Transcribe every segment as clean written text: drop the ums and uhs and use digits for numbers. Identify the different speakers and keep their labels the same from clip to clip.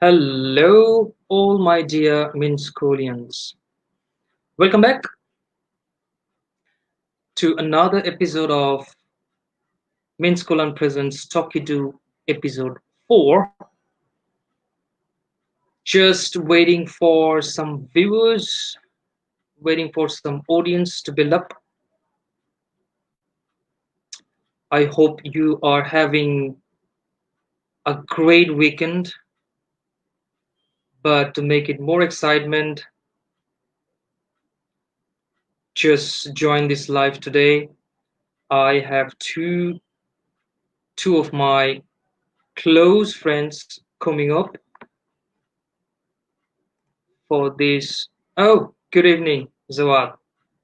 Speaker 1: Hello, all my dear Minskolians. Welcome back to another episode of Minskolan Presents Tokido episode 4. Just waiting for some viewers, waiting for some audience to build up. I hope you are having a great weekend, but to make it more excitement, just join this live today. I have two of my close friends coming up for this. Oh, good evening, Zawad.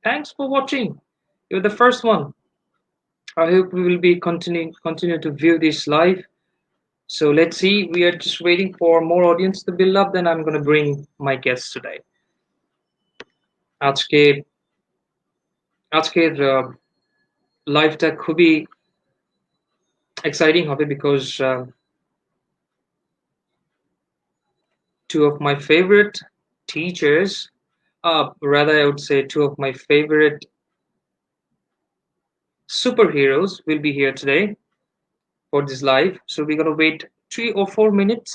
Speaker 1: Thanks for watching. You're the first one. I hope we will be continue to view this live. So let's see. We are just waiting for more audience to build up. Then I'm gonna bring my guests today. আজকে আজকের লাইভটা খুবই exciting হবে because two of my favorite teachers, rather I would say two of my favorite superheroes will be here today for this live. So we're gonna wait 3 or 4 minutes.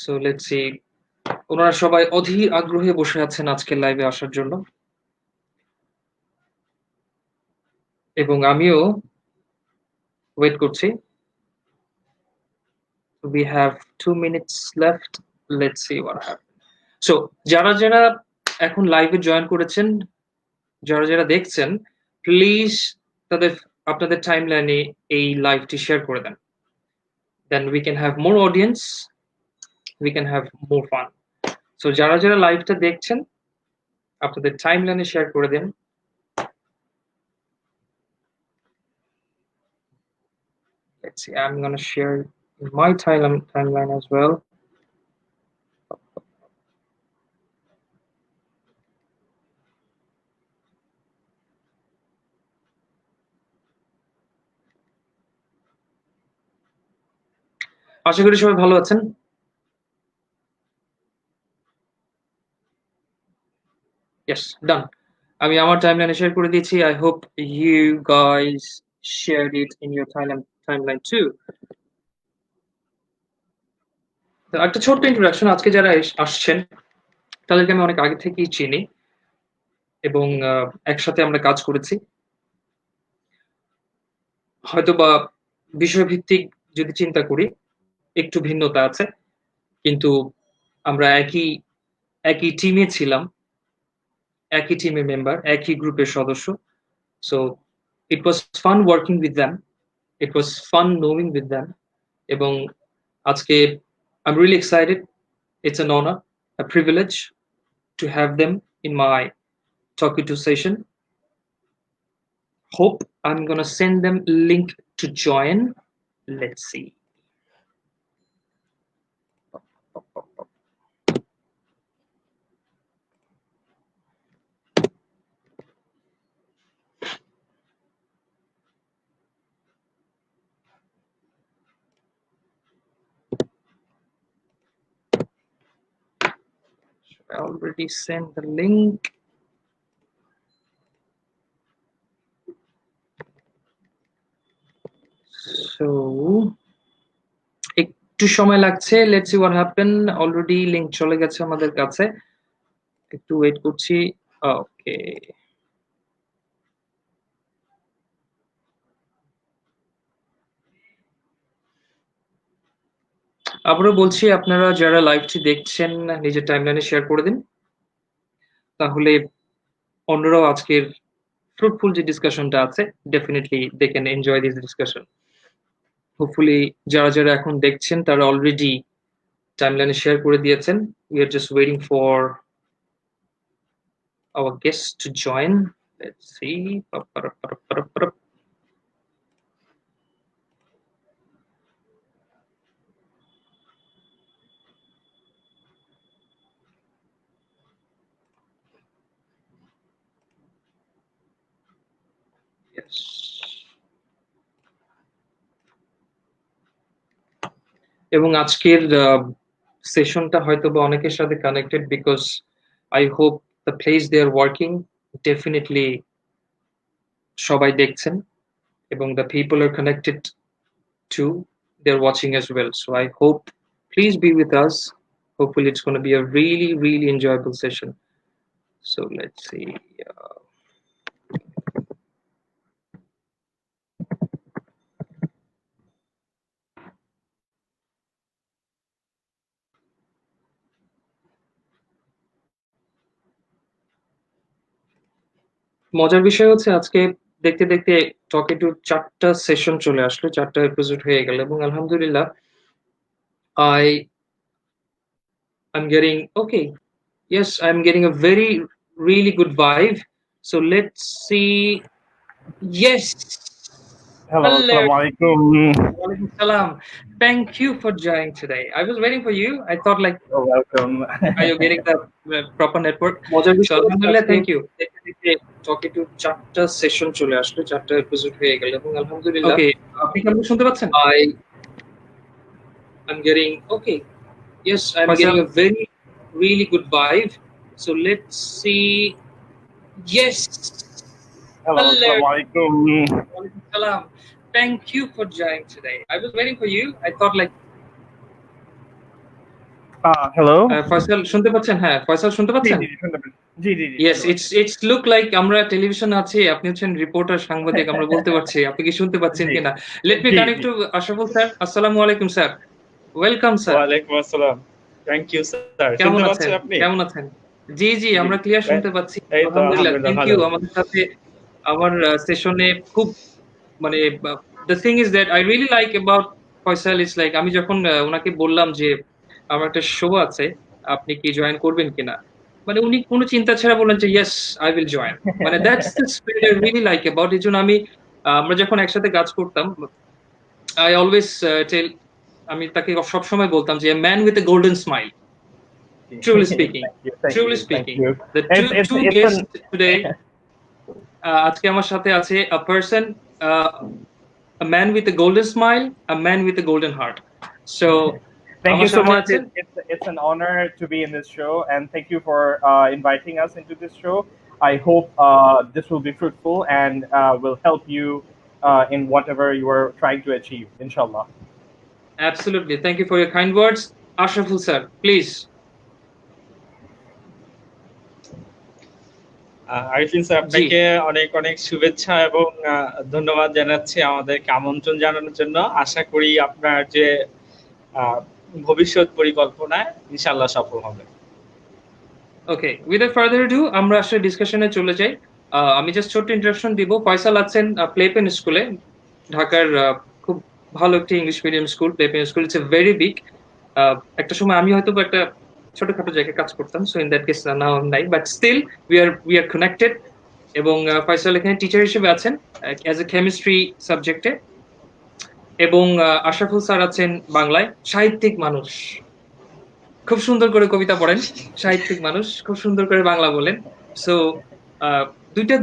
Speaker 1: So let's see. ওনারা সবাই অধীর আগ্রহে বসে আছেন আজকের লাইভে আসার জন্য এবং আমিও ওয়েট করছি. We have 2 minutes left. Let's see what happens. So যারা যারা এখন লাইভে জয়েন করেছেন, যারা যারা দেখছেন, প্লিজ তাদের আপনাদের টাইমলাইনে এই লাইভটি শেয়ার করে দেন. Then we can have more audience, we can have more fun. So যারা যারা লাইভটা দেখছেন আপনাদের টাইমলাইনে শেয়ার করে দেন. Let's see, I'm gonna share my timeline as well. আশা করি সবাই ভালো আছেন. Yes, done. আমি আমার টাইমলাইনে শেয়ার করে দিয়েছি. I hope you guys shared it in your timeline too. একটা ছোট্ট ইন্ট্রোডাকশন. আজকে যারা আসছেন তাদেরকে আমি অনেক আগে থেকেই চিনি এবং একসাথে আমরা কাজ করেছি. হয়তোবা বিষয়ভিত্তিক যদি চিন্তা করি একটু ভিন্নতা আছে, কিন্তু আমরা একই টিমে ছিলাম, একই টিমের মেম্বার, একই গ্রুপের সদস্য. So it was fun working with them. It was fun knowing with them. এবং আজকে I'm really excited. It's an honor, a privilege to have them in my Talkie to session. Hope I'm gonna send them link to join. Let's see. I already sent the link. So একটু সময় লাগছে. Let's see what happen. Already link চলে গেছে আমাদের কাছে. একটু wait করছি. ওকে, আবারও বলছি, আপনারা যারা লাইভটি দেখছেন নিজের টাইমলাইনে শেয়ার করে দিন, তাহলে অন্যরাও আজকের ফ্রুটফুল যে ডিসকাশনটা আছে definitely they can enjoy this discussion. Hopefully যারা যারা এখন দেখছেন তারা অলরেডি টাইমলাইনে শেয়ার করে দিয়েছেন. We are just waiting for our guests to join. Let's see. এবং আজকের সেশনটা হয়তোবা অনেকের সাথে connected because I hope the place they are working definitely সবাই দেখছেন এবং the people are connected to they are watching as well so I hope please be with us hopefully it's going to be a really really enjoyable session so let's see মজার বিষয় হচ্ছে আজকে দেখতে দেখতে টকে two 4টা session চলে আসলো 4টা এপিসোড হয়ে গেল এবং আলহামদুলিল্লাহ I'm getting okay yes I'm getting a very really good vibe so let's see yes
Speaker 2: Hello, assalamu alaikum.
Speaker 1: Walaikum salam. Thank you for joining today. I was waiting for you. I thought like,
Speaker 2: You're welcome.
Speaker 1: are you getting the proper network? So alhamdulillah, thank you. Talking to 4টা session চলে আসলো 4টা episode হয়ে গেল এবং আলহামদুলিল্লাহ ওকে আপনি কি আমাকে শুনতে পাচ্ছেন I'm getting okay yes I'm getting a very really good vibe so let's see yes
Speaker 2: Hello, assalamu alaikum.
Speaker 1: Walaikum salam. Thank you for joining today. I was waiting for you. I thought like
Speaker 2: hello.
Speaker 1: Faisal শুনতে পাচ্ছেন হ্যাঁ ফয়সাল শুনতে পাচ্ছেন
Speaker 2: জি জি
Speaker 1: yes it's look like আমরা television আছি আপনি হচ্ছেন reporter সাংবাদিক আমরা বলতে পারছি আপনি কি শুনতে পাচ্ছেন কিনা let me connect to Ashraful sir আসসালামু আলাইকুম স্যার ওয়েলকাম স্যার
Speaker 3: ওয়া আলাইকুম আসসালাম থ্যাংক ইউ স্যার
Speaker 1: কেমন আছেন আপনি কেমন আছেন জি জি আমরা ক্লিয়ার শুনতে পাচ্ছি আলহামদুলিল্লাহ থ্যাংক ইউ আমাদের সাথে আমার সেশনে খুব মানে the thing is that I really like about Faisal is like আমি যখন ওনাকে বললাম যে আমার একটা শো আছে আপনি কি জয়েন করবেন কিনা মানে উনি কোনো চিন্তা ছাড়া বললেন যে ইয়েস আই উইল জয়েন মানে that's the spirit I really like about এই জন্য আমি আমরা যখন একসাথে কাজ করতাম আই অলওয়েজ টেল আমি তাকে সবসময় বলতাম যে man with a golden smile truly speaking the two guests today আজকে আমার সাথে আছে a person a man with a golden smile a man with a golden heart so
Speaker 2: thank you so much it's an honor to be in this show and thank you for inviting us into this show I hope this will be fruitful and will help you in whatever you are trying to achieve inshallah
Speaker 1: absolutely thank you for your kind words Ashraful sir please
Speaker 3: Arifin sir আপনাকে অনেক অনেক শুভেচ্ছা এবং ধন্যবাদ জানাচ্ছি আমাদেরকে আমন্ত্রণ জানানোর জন্য আশা করি আপনার যে ভবিষ্যৎ পরিকল্পনা ইনশাআল্লাহ সফল হবে
Speaker 1: ওকে উইদাউট ফার্দার অ্যাডু আমরা আসলে ডিসকাশনে চলে যাই আমি জাস্ট ছোট ইন্ট্রোডাকশন দিব ফয়সাল আছেন প্লেপেন স্কুলে ঢাকার খুব ভালো একটা English medium school Playpen school it's a very big একটা সময় আমি হয়তো একটা ছোটখাটো জায়গায় কাজ করতাম so in that case now নাই but still we are connected এবং ফয়সাল এখানে টিচার হিসেবে আছেন অ্যাজ এ কেমিস্ট্রি সাবজেক্টে এবং আশরাফুল স্যার আছেন বাংলায় সাহিত্যিক মানুষ খুব সুন্দর করে কবিতা পড়েন সাহিত্যিক মানুষ খুব সুন্দর করে বাংলা বলেন সো দুইটা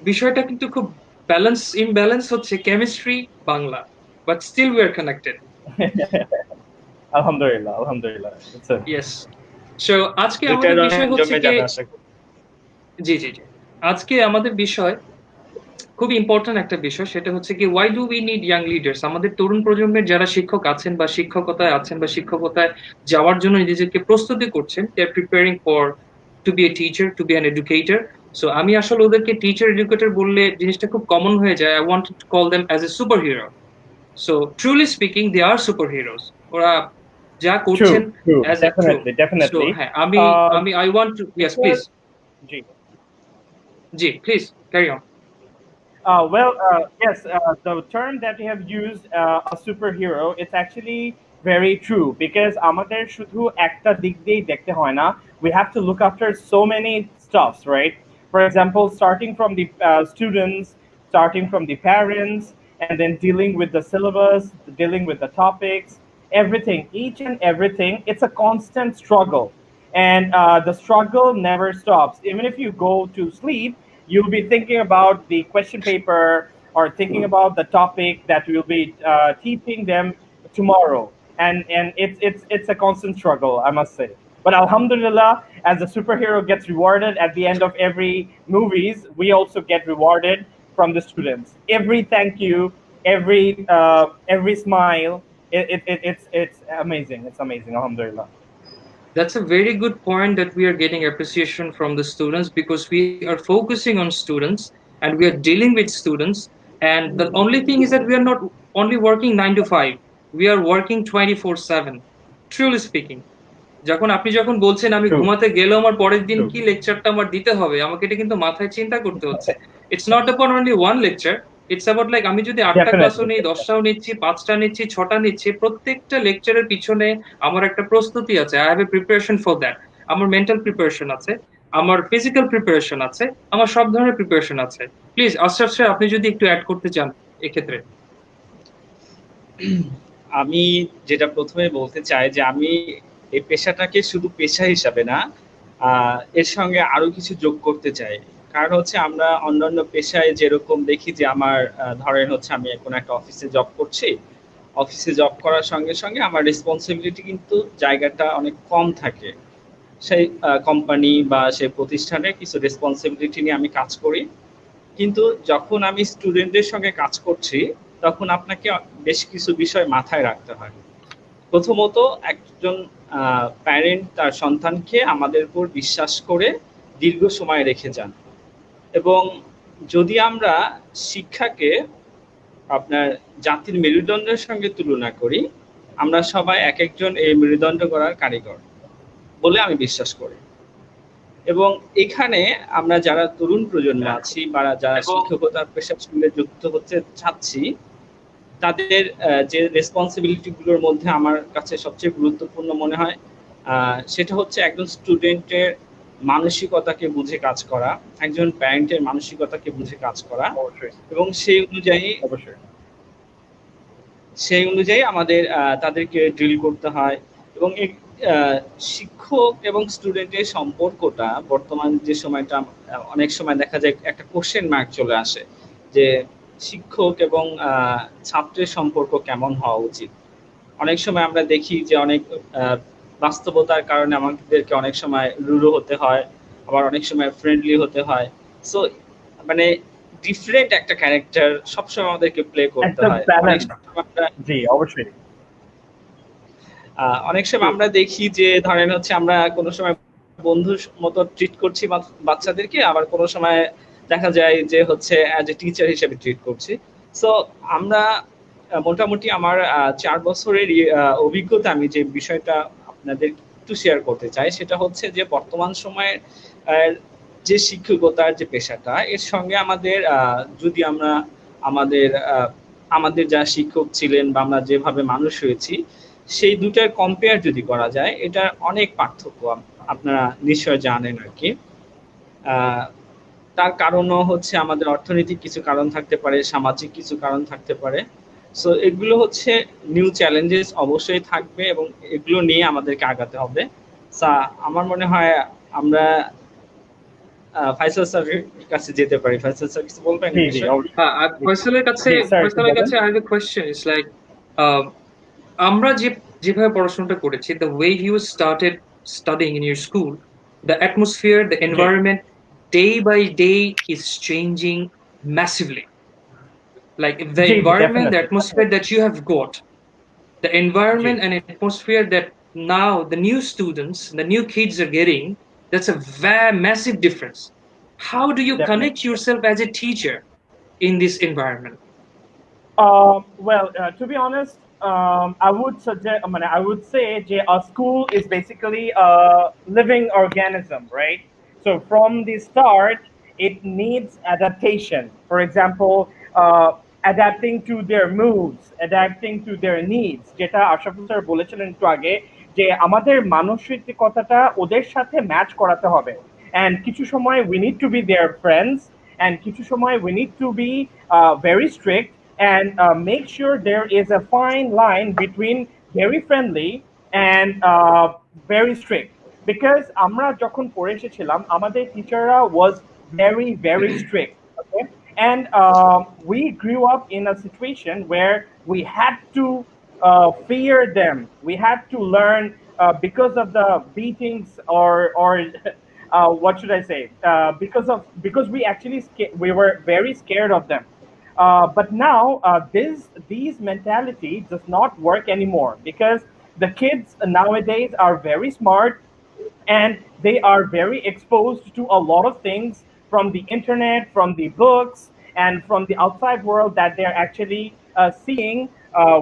Speaker 1: বিষয়টা কিন্তু খুব ব্যালেন্স ইমব্যালেন্স হচ্ছে chemistry Bangla but still we are connected
Speaker 2: আলহামদুলিল্লাহ
Speaker 1: ইয়েস সো আজকে আমাদের বিষয় হচ্ছে জি জি জি আজকে আমাদের বিষয় খুব ইম্পর্টেন্ট একটা বিষয় সেটা হচ্ছে কি why do we need young leaders আমাদের তরুণ প্রজন্মের যারা শিক্ষক আছেন বা শিক্ষকতায় আছেন বা শিক্ষকতায় যাওয়ার জন্য নিজেদেরকে প্রস্তুতি করছেন they are preparing for to be a teacher to be an educator so আমি আসলে ওদেরকে টিচার এডুকেটর বললে জিনিসটা খুব কমন হয়ে যায় I want to call them as a superhero so truly speaking they are superheroes ওরা যা করছেন অ্যাজ এ
Speaker 2: definitely
Speaker 1: হ্যাঁ আমি I want to yes please জি please carry on
Speaker 2: yes, the term that you have used, a superhero, it's actually very true because আমাদের শুধু একটা দিক দিয়েই দেখতে হয় না. We have to look after so many stuffs, right? For example, starting from the students, starting from the parents, and then dealing with the syllabus, dealing with the topics, everything, each and everything. It's a constant struggle, and the struggle never stops. Even if you go to sleep, you'll be thinking about the question paper or thinking about the topic that we'll be teaching them tomorrow. and it's a constant struggle, I must say. But alhamdulillah, as a superhero gets rewarded at the end of every movies, we also get rewarded from the students. Every thank you, every smile, it's amazing. It's amazing, alhamdulillah.
Speaker 1: That's a very good point that we are getting appreciation from the students because we are focusing on students and we are dealing with students. And the only thing is that we are not only working 9 to 5, we are working 24/7. Truly speaking, যখন বলছেন আমি
Speaker 2: True.
Speaker 1: ঘুমাতে গেলেও আমার পরের দিন
Speaker 2: True.
Speaker 1: কি লেকচারটা আমার দিতে হবে, আমাকে এটা কিন্তু মাথায় চিন্তা করতে হচ্ছে। It's not about only one lecture, it's about like আমি যদি 8টা ক্লাসও
Speaker 2: Definitely.
Speaker 1: নেই, 10টাও নিচ্ছি, 5টা নিচ্ছি, 6টা নিচ্ছি, প্রত্যেকটা লেকচারের পিছনে আমার একটা প্রস্তুতি আছে। I have a preparation for that. আমার মেন্টাল প্রিপারেশন আছে, আমার ফিজিক্যাল প্রিপারেশন আছে, আমার সব ধরনের প্রিপারেশন আছে। প্লিজ আশরাফ স্যার, আপনি যদি একটু অ্যাড করতে চান এক্ষেত্রে।
Speaker 3: আমি যেটা প্রথমে বলতে চাই যে আমি এই পেশাটাকে শুধু পেশা হিসাবে না, এর সঙ্গে আরো কিছু যোগ করতে চাই। কারণ হচ্ছে আমরা অন্যান্য পেশায় যেরকম দেখি যে আমার ধরেন হচ্ছে আমি কোনো একটা অফিসে জব করছি, অফিসে জব করার সঙ্গে সঙ্গে আমার রেসপন্সিবিলিটি কিন্তু জায়গাটা অনেক কম থাকে। সেই কোম্পানি বা সেই প্রতিষ্ঠানে কিছু রেসপন্সিবিলিটি নিয়ে আমি কাজ করি। কিন্তু যখন আমি স্টুডেন্টদের সঙ্গে কাজ করছি তখন আপনাকে বেশ কিছু বিষয় মাথায় রাখতে হয়। প্রথমত, একজন প্যারেন্ট তার সন্তানকে আমাদের উপর বিশ্বাস করে দীর্ঘ সময় রেখে যান, এবং যদি আমরা শিক্ষাকে আপনার জাতির মেরুদণ্ডের সঙ্গে তুলনা করি, আমরা সবাই এক একজন এই মেরুদণ্ড গড়ার কারিগর বলে আমি বিশ্বাস করি। এবং এখানে আমরা যারা তরুণ প্রজন্ম আছি বা যারা শিক্ষকতার পেশার সঙ্গে যুক্ত হতে চাচ্ছি, তাদের যে রেসপন্সিবিলিটি গুলোর মধ্যে আমার কাছে সবচেয়ে গুরুত্বপূর্ণ মনে হয় সেটা হচ্ছে একজন স্টুডেন্টের মানসিকতাকে বুঝে কাজ করা, একজন প্যারেন্টের মানসিকতাকে বুঝে কাজ করা, এবং সেই অনুযায়ী আমাদের তাদেরকে ড্রিল করতে হয়। এবং শিক্ষক এবং স্টুডেন্টের সম্পর্কটা বর্তমান যে সময়টা অনেক সময় দেখা যায় একটা কোশ্চেন মার্ক চলে আসে যে শিক্ষক এবং ছাত্রের সম্পর্ক কেমন হওয়া উচিত। অনেক সময় আমরা দেখি যে অনেক বাস্তবতার কারণে আমাদেরকে অনেক সময় রুড়ো হতে হয়, আবার অনেক সময় ফ্রেন্ডলি হতে হয়। সো মানে ডিফারেন্ট একটা ক্যারেক্টার সবসময় আমাদেরকে প্লে করতে হয়।
Speaker 2: জি, অবশ্যই।
Speaker 3: অনেক সময় আমরা দেখি যে ধরেন হচ্ছে আমরা কোনো সময় বন্ধুর মতো ট্রিট করছি বাচ্চাদেরকে, আবার কোনো সময় দেখা যায় যে হচ্ছে অ্যাজ এ টিচার হিসেবে ট্রিট করছি। সো আমরা মোটামুটি আমার 4 বছরের অভিজ্ঞতা, আমি যে বিষয়টা আপনাদের একটু শেয়ার করতে চাই সেটা হচ্ছে যে বর্তমান সময়ের যে শিক্ষকতার যে পেশাটা, এর সঙ্গে আমাদের যদি আমরা আমাদের যা শিক্ষক ছিলেন বা আমরা যেভাবে মানুষ হয়েছি সেই দুটার কম্পেয়ার যদি করা যায়, এটা অনেক পার্থক্য আপনারা নিশ্চয় জানেন আর কি। তার কারণও হচ্ছে আমাদের অর্থনৈতিক কিছু কারণ থাকতে পারে, সামাজিক কিছু কারণ থাকতে পারে। সো এগুলো হচ্ছে নিউ চ্যালেঞ্জেস অবশ্যই থাকবে এবং এগুলো নিয়ে আমাদেরকে আগাতে হবে। আমার মনে হয় আমরা ফাইসাল স্যারের কাছে যেতে পারি। ফাইসাল স্যার কিছু বলবেন?
Speaker 1: ফাইসালের কাছে I have a question. It's like আমরা যেভাবে পড়াশোনাটা করেছি, the way you started studying in your school, the atmosphere, the environment, day by day is changing massively. Like the environment, the atmosphere that you have got, the environment and atmosphere that now the new students, the new kids are getting, that's a massive difference. How do you connect yourself as a teacher in this environment?
Speaker 2: Well, to be honest, I would say a school is basically a living organism, right? So from the start, it needs adaptation. For example, adapting to their moods, adapting to their needs. যেটা Ashraful sir বলেছিলেন একটু আগে, যে আমাদের মানসিকতাটা ওদের সাথে match করাতে হবে। And কিছু সময় we need to be their friends, and কিছু সময় we need to be very strict and make sure there is a fine line between very friendly and very strict. Because আমরা যখন পড়ে এসেছিলাম, আমাদের টিচাররা was very strict, okay? And we grew up in a situation where we had to fear them. We had to learn because of the beatings or what should I say? Because we were very scared of them. But now this these mentality does not work anymore because the kids nowadays are very smart and they are very exposed to a lot of things from the internet, from the books, and from the outside world that they're actually seeing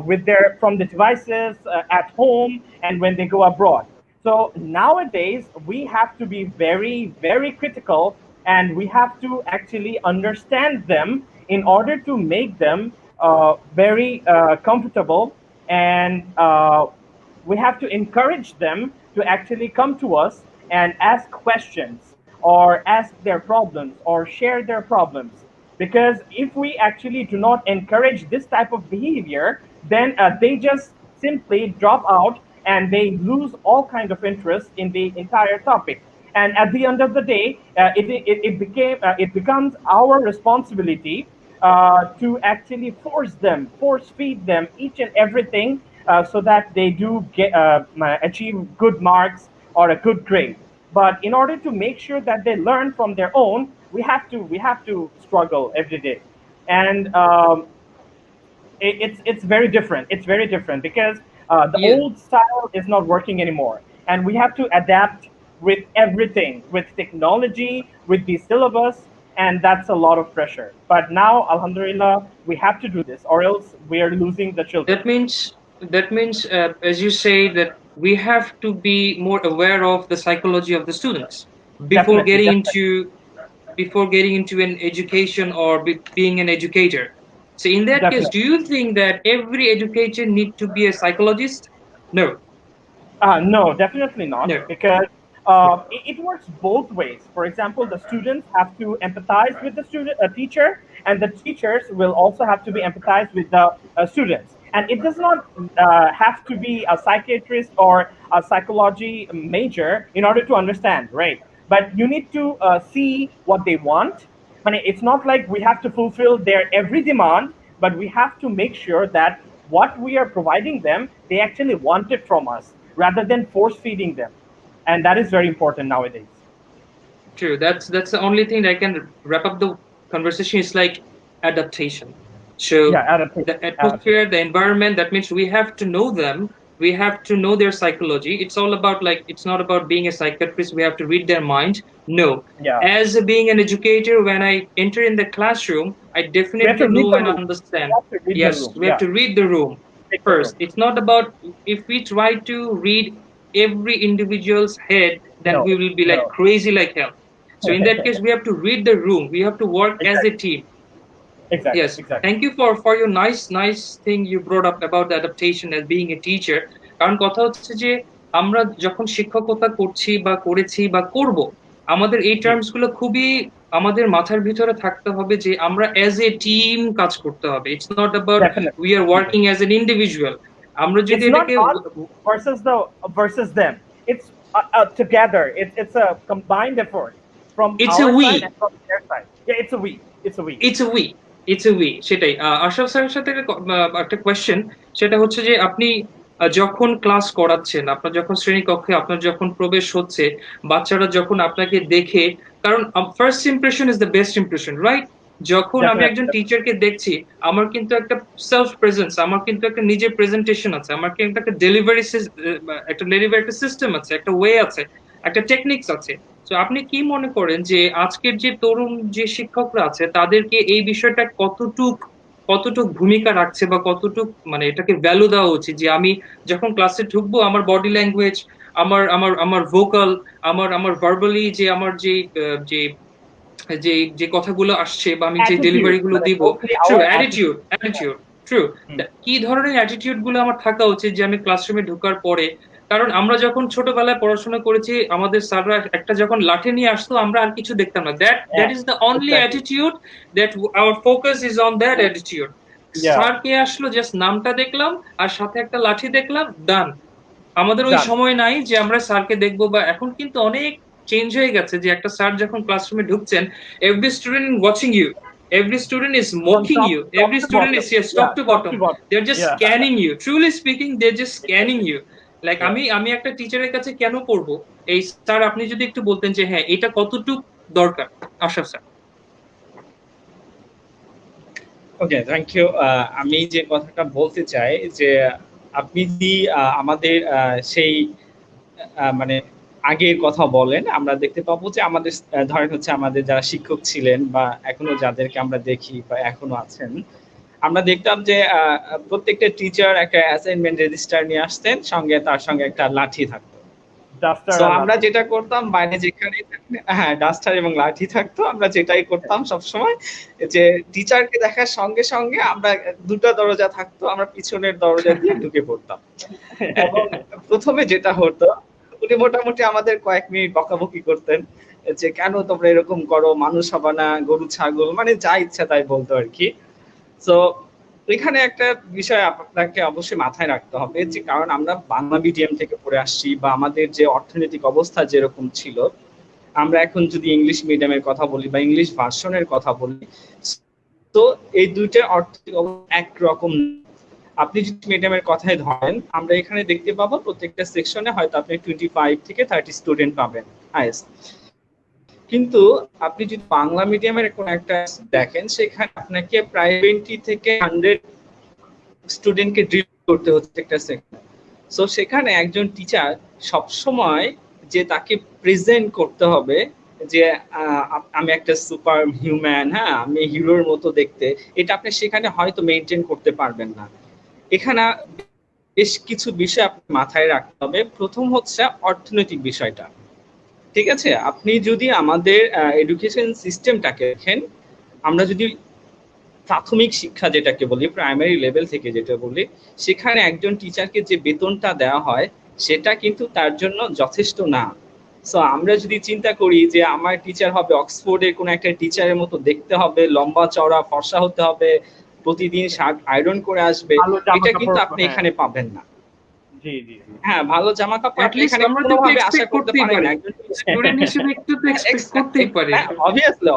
Speaker 2: with their from the devices at home and when they go abroad. So nowadays we have to be very, very critical, and we have to actually understand them in order to make them very comfortable, and we have to encourage them to actually come to us and ask questions or ask their problems or share their problems. Because if we actually do not encourage this type of behavior, then they just simply drop out and they lose all kind of interest in the entire topic. And at the end of the day, it becomes our responsibility to actually force feed them each and everything so that they do get achieve good marks or a good grade. But in order to make sure that they learn from their own, we have to struggle every day, and it's very different. It's very different because the
Speaker 1: Yeah,
Speaker 2: old style is not working anymore, and we have to adapt with everything, with technology, with the syllabus, and that's a lot of pressure. But now, Alhamdulillah, we have to do this, or else we are losing the children.
Speaker 1: that means as you say that we have to be more aware of the psychology of the students before
Speaker 2: Definitely,
Speaker 1: getting
Speaker 2: definitely,
Speaker 1: into an education or being an educator. So in that case,
Speaker 2: definitely.
Speaker 1: do you think that every educator need to be a psychologist? No,
Speaker 2: No, definitely not,
Speaker 1: no.
Speaker 2: because it works both ways. For example, the students have to empathize with the teacher, and the teachers will also have to be empathized with the students. And it does not have to be a psychiatrist or a psychology major in order to understand, right? But you need to see what they want. I mean, it's not like we have to fulfill their every demand, but we have to make sure that what we are providing them, they actually want it from us rather than force feeding them. And that is very important nowadays.
Speaker 1: True. That's the only thing that I can wrap up the conversation is like adaptation. So
Speaker 2: Yeah, adaptation.
Speaker 1: the
Speaker 2: Adaptation.
Speaker 1: atmosphere, the environment, that means we have to know them. We have to know their psychology. It's all about like it's not about being a psychiatrist. We have to read their mind. No.
Speaker 2: Yeah.
Speaker 1: As being an educator, when I enter in the classroom, I
Speaker 2: We have
Speaker 1: definitely
Speaker 2: to read
Speaker 1: know
Speaker 2: the
Speaker 1: and
Speaker 2: room. We
Speaker 1: understand.
Speaker 2: have to read the
Speaker 1: Yes,
Speaker 2: room.
Speaker 1: we have
Speaker 2: Yeah.
Speaker 1: to read the room
Speaker 2: Read the room.
Speaker 1: first. It's not about if we try to read every individual's head, then
Speaker 2: No.
Speaker 1: we will be like
Speaker 2: No.
Speaker 1: crazy like hell. So in that case, we have to read the room. We have to work as a
Speaker 2: Exactly.
Speaker 1: team.
Speaker 2: Exactly.
Speaker 1: Yes.
Speaker 2: Exactly.
Speaker 1: Thank you for your nice thing you brought up about the adaptation as being a teacher. কারণ কথা হচ্ছে যে আমরা যখন শিক্ষকতা করছি বা করেছি বা করব, আমাদের এই
Speaker 2: Ji.
Speaker 1: টার্মস গুলো খুবই আমাদের মাথার ভিতরে থাকতে হবে যে আমরা অ্যাজ এ টিম কাজ করতে হবে। It's not about
Speaker 2: Definitely.
Speaker 1: We are
Speaker 2: Definitely.
Speaker 1: Working as an individual. আমরা যদি
Speaker 2: It's not
Speaker 1: এটাকে
Speaker 2: us versus them. It's together. It's a combined effort from
Speaker 1: it's a
Speaker 2: our
Speaker 1: we
Speaker 2: side and from their side. Yeah, it's a we. It's a we.
Speaker 1: It's a we it's a we সেটাই। আশরাফ স্যারের সাথে একটা question, সেটা হচ্ছে যে আপনি যখন class করাচ্ছেন, আপনার যখন শ্রেণীকক্ষে আপনার যখন প্রবেশ হচ্ছে, বাচ্চারা যখন আপনাকে দেখে, কারণ first impression is the best impression, right? যখন আমি
Speaker 2: Definitely.
Speaker 1: একজন টিচারকে দেখছি, আমার কিন্তু একটা সেলফ প্রেজেন্স, আমার কিন্তু একটা নিজের প্রেজেন্টেশন আছে, আমার কিন্তু একটা ডেলিভারি একটা সিস্টেম আছে, একটা ওয়ে আছে, একটা টেকনিক্স আছে। তো আপনি কি মনে করেন যে আজকের যে তরুণ যে শিক্ষকরা আছে তাদেরকে এই বিষয়টা কতটুক ভূমিকা রাখছে বা কতটুক মানে এটাকে ভ্যালু দেওয়া উচিত যে আমি যখন ক্লাসে ঢুকবো আমার বডি ল্যাঙ্গুয়েজ, আমার ভোকাল, আমার ভার্বালি যে আমার যে যে যে কথাগুলো আসছে বা আমি যে
Speaker 2: Attitude.
Speaker 1: ডেলিভারি গুলো দিব,
Speaker 2: Mostly
Speaker 1: true
Speaker 2: our attitude.
Speaker 1: Attitude true,
Speaker 2: Hmm.
Speaker 1: কি ধরনের অ্যাটিটিউড গুলো আমার থাকা উচিত যে আমি ক্লাসরুমে ঢোকার পরে, কারণ আমরা যখন ছোটবেলায় পড়াশোনা করেছি আমাদের স্যাররা একটা যখন লাঠি নিয়ে আসতো আমরা আর কিছু দেখতাম না, that
Speaker 2: Yeah.
Speaker 1: Is the only
Speaker 2: Exactly.
Speaker 1: Attitude, that our focus is on that attitude.
Speaker 2: Yeah.
Speaker 1: Sir কে আসলো, জাস্ট নামটা দেখলাম আর সাথে একটা লাঠি দেখলাম, ডান। আমাদের ওই
Speaker 2: Done.
Speaker 1: সময় নাই যে আমরা স্যারকে দেখবো, বা এখন কিন্তু অনেক চেঞ্জ হয়ে গেছে যে একটা স্যার যখন ক্লাসরুমে ঢুকছেন, every student watching you, Every student is
Speaker 2: From
Speaker 1: mocking
Speaker 2: top
Speaker 1: you.
Speaker 2: top
Speaker 1: Every
Speaker 2: to
Speaker 1: student
Speaker 2: bottom.
Speaker 1: is, yes,
Speaker 2: Yeah,
Speaker 1: top to bottom. They're just
Speaker 2: Yeah.
Speaker 1: scanning you. Truly speaking, they're just scanning you. Like
Speaker 2: Yeah.
Speaker 1: আমি একটা টিচারের কাছে কেন পড়বো, এই sir আপনি যদি একটু বলতেন যে হ্যাঁ এটা কতটুকু দরকার। Ashraf sir.
Speaker 3: Okay, thank you. আমি যে কথাটা বলতে চাই যে আপনি যদি আমাদের সেই মানে আগের কথা বলেন, আমরা দেখতে পাবো যে আমাদের ধরেন হচ্ছে আমাদের যারা শিক্ষক ছিলেন বা এখনো যাদেরকে আমরা দেখি বা এখনো আছেন, আমরা দেখতাম যে প্রত্যেকটা টিচার একটা অ্যাসাইনমেন্ট রেজিস্টার নিয়ে আসতেন, সঙ্গে তার সঙ্গে একটা লাঠি থাকতো। তো আমরা যেটা করতাম বাইরে যেখানে, হ্যাঁ, ডাস্টার এবং লাঠি থাকতো, আমরা যেটাই করতাম সবসময় যে টিচারকে দেখার সঙ্গে সঙ্গে আমরা দুটো দরজা থাকতো, আমরা পিছনের দরজা দিয়ে ঢুকে পড়তাম। এবং প্রথমে যেটা হতো, উনি মোটামুটি আমাদের কয়েক মিনিট বকাবকি করতেন যে কেন তোমরা এরকম করো, মানুষ হবে না, গরু ছাগল, মানে যা ইচ্ছা তাই বলতো আর কি। তো এখানে একটা বিষয় আপনাকে অবশ্যই মাথায় রাখতে হবে যে কারণ আমরা বাংলা মিডিয়াম থেকে পড়ে আসছি বা আমাদের যে অর্থনৈতিক অবস্থা যেরকম ছিল, আমরা এখন যদি ইংলিশ মিডিয়ামের কথা বলি বা ইংলিশ ভার্সনের কথা বলি, তো এই দুইটার অর্থনৈতিক অবস্থা একরকম। আপনি যদি মিডিয়ামের কথাই ধরেন, আমরা এখানে দেখতে পাবো প্রত্যেকটা সেকশনে হয়তো আপনি 25 থেকে 30 স্টুডেন্ট পাবেন হাইয়েস্ট। কিন্তু আপনি যদি বাংলা মিডিয়ামের কোন একটা দেখেন, সেখানে আপনাকে প্রায় 20 থেকে 100 স্টুডেন্টকে ডিল করতে হচ্ছে একটা সেকশন। সো সেখানে একজন টিচার সবসময় যে তাকে প্রেজেন্ট করতে হবে যে আমি একটা সুপার হিউম্যান, হ্যাঁ আমি হিরোর মতো দেখতে, এটা আপনি সেখানে হয়তো মেনটেন করতে পারবেন না। এখানে বেশ কিছু বিষয় আপনি মাথায় রাখতে হবে। প্রথম হচ্ছে অর্থনৈতিক বিষয়টা, ঠিক আছে? আপনি যদি আমাদের এডুকেশন সিস্টেমটাকে দেখেন, আমরা যদি প্রাথমিক শিক্ষা যেটাকে বলি, প্রাইমারি লেভেল থেকে যেটা বলি, সেখানে একজন টিচারকে যে বেতনটা দেওয়া হয় সেটা কিন্তু তার জন্য যথেষ্ট না। সো আমরা যদি চিন্তা করি যে আমার টিচার হবে অক্সফোর্ডের কোনো একটা টিচারের মতো দেখতে হবে, লম্বা চওড়া ফর্সা হতে হবে, প্রতিদিন শার্ট আয়রন করে আসবে, এটা কিন্তু আপনি এখানে পাবেন না।
Speaker 2: জি জি
Speaker 3: হ্যাঁ, ভালো জামা কাপড় আপনি এখানে
Speaker 1: আমরা তো
Speaker 3: কোনোভাবে আশা
Speaker 1: এক্সপেক্ট
Speaker 3: করতে
Speaker 1: করতেই
Speaker 3: পারেন
Speaker 1: পারি,
Speaker 3: না। একজন
Speaker 1: স্টুডেন্ট হিসেবে একটু তো এক্সপেক্ট করতেই পারি।
Speaker 3: অবভিয়াসলি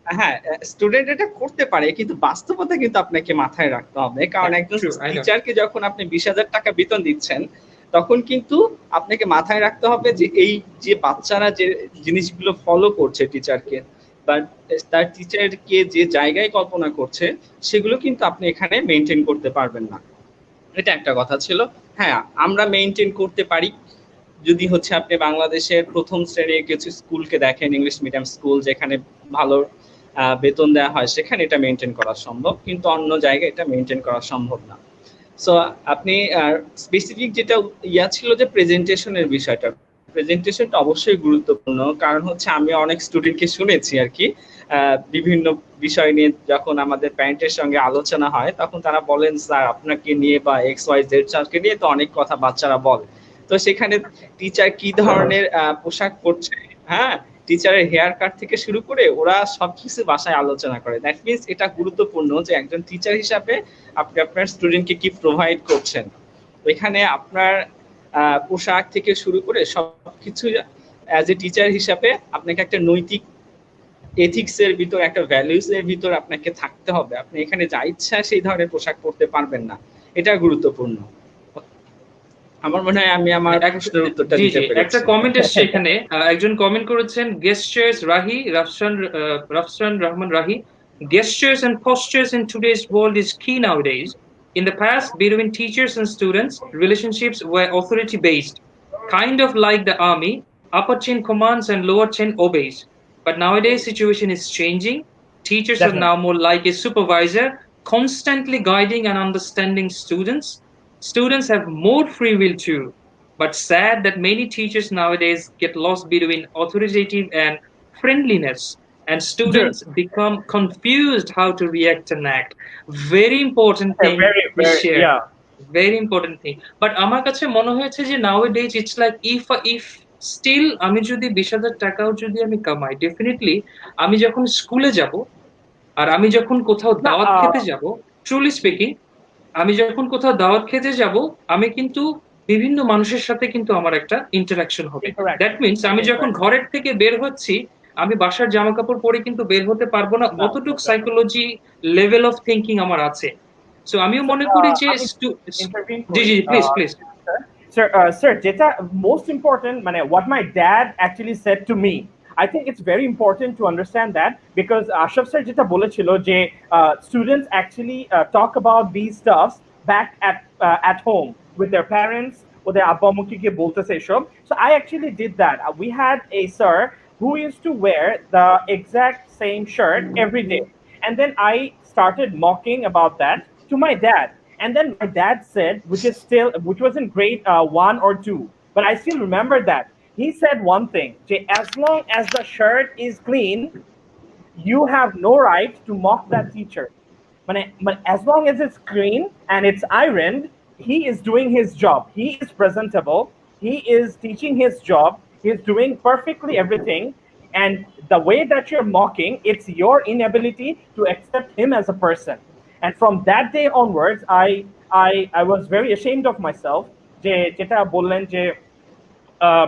Speaker 3: হ্যাঁ, স্টুডেন্ট এটা করতে পারে, কিন্তু বাস্তবতা কিন্তু আপনাকে মাথায় রাখতে হবে। কারণ একজন টিচারকে যখন আপনি 20,000 টাকা বেতন দিচ্ছেন, তখন কিন্তু আপনাকে মাথায় রাখতে হবে যে এই যে বাচ্চারা যে জিনিসগুলো ফলো করছে টিচারকে বা তার টিচারকে যে জায়গায় কল্পনা করছে, সেগুলো কিন্তু আপনি এখানে মেনটেন করতে পারবেন না। এটা একটা কথা ছিল। হ্যাঁ, আমরা মেনটেন করতে পারি যদি হচ্ছে আপনি বাংলাদেশের প্রথম শ্রেণীর কিছু স্কুলকে দেখেন, ইংলিশ মিডিয়াম স্কুল যেখানে ভালো বেতন দেওয়া হয়, সেখানে এটা মেনটেন করা সম্ভব, কিন্তু অন্য জায়গায় এটা মেনটেন করা সম্ভব না। সো আপনি স্পেসিফিক যেটা ছিল যে প্রেজেন্টেশনের বিষয়টা, প্রেজেন্টেশনটা অবশ্যই গুরুত্বপূর্ণ। কারণ হচ্ছে আমি অনেক স্টুডেন্টকে শুনেছি আর কি, বিভিন্ন বিষয় নিয়ে যখন আমাদের প্যারেন্টের সঙ্গে আলোচনা হয়, তখন তারা বলেন স্যার আপনাকে নিয়ে বা XYZ স্যারকে নিয়ে তো অনেক কথা বাচ্চারা বলে। তো সেখানে টিচার কি ধরনের পোশাক পরছে, হ্যাঁ, টিচারের হেয়ার কাট থেকে শুরু করে ওরা সবকিছু বাসায় আলোচনা করে। দ্যাট মিনস এটা গুরুত্বপূর্ণ যে একজন টিচার হিসাবে আপনি আপনার স্টুডেন্টকে কি প্রোভাইড করছেন। এখানে আপনার পোশাক থেকে শুরু করে সবকিছু অ্যাজ এ টিচার হিসাবে আপনাকে একটা নৈতিক এথিক্স এর ভিতর, একটা ভ্যালুস এর ভিতর আপনাকে থাকতে হবে। আপনি এখানে যা ইচ্ছা সেই ধরনের পোশাক পরতে পারবেন না, এটা গুরুত্বপূর্ণ। আমার মনে হয় আমি আমার প্রশ্নের উত্তরটা দিতে পেরেছি।
Speaker 1: একটা কমেন্ট এসেছে এখানে, একজন কমেন্ট করেছেন, gestures Rahi, Rafsan Rahman Rahi, gestures and postures in today's world is key nowadays. In the past, between teachers and students, relationships were authority based, kind of like the army, upper chain commands and lower chain obeys. But nowadays situation is changing. Teachers are now more like a supervisor, constantly guiding and understanding students. Students have more free will too, but sad that many teachers nowadays get lost between authoritative and friendliness, and students become confused how to react and act. Very important thing we share.
Speaker 2: Yeah.
Speaker 1: Very important thing. But আমার কাছে মনে হয়েছে যে nowadays it's like if still আমি যদি 20,000 টাকাও যদি আমি কামাই, definitely আমি যখন স্কুলে যাব আর আমি যখন কোথাও দাওয়াত খেতে যাব, ট্রুলি স্পিকিং, আমি যখন কোথাও দাওয়াত খেতে যাব, আমি কিন্তু বিভিন্ন মানুষের সাথে কিন্তু আমার একটা ইন্টারাকশন হবে। দ্যাট মিনস আমি যখন ঘরের থেকে বের হচ্ছি, আমি বাসার জামা কাপড় পরে কিন্তু বের হতে পারবো না,
Speaker 2: না,
Speaker 1: অতটুক সাইকোলজি লেভেল অফ থিঙ্কিং আমার আছে। সো আমিও
Speaker 2: So,
Speaker 1: মনে করি যে
Speaker 2: আমি intervene
Speaker 1: জি
Speaker 2: করি,
Speaker 1: জি প্লিজ প্লিজ।
Speaker 2: sir, যেটা most important, মানে what my dad actually said to me, I think it's very important to understand that, because Ashraf sir যেটা বলেছিল যে students actually talk about these stuffs back at home with their parents, ওদের আব্বা আম্মুকে গিয়ে বলতেছে এসব. So I actually did that. We had a sir who used to wear the exact same shirt every day, and then I started mocking about that to my dad. And then my dad said, which was in grade 1 or 2, but I still remember that. He said one thing: as long as the shirt is clean, you have no right to mock that teacher. But as long as it's clean and it's ironed, he is doing his job. He is presentable. He is teaching his job. He is doing perfectly everything. And the way that you're mocking, it's your inability to accept him as a person. And from that day onwards, I was very ashamed of myself. যেটা বললেন যে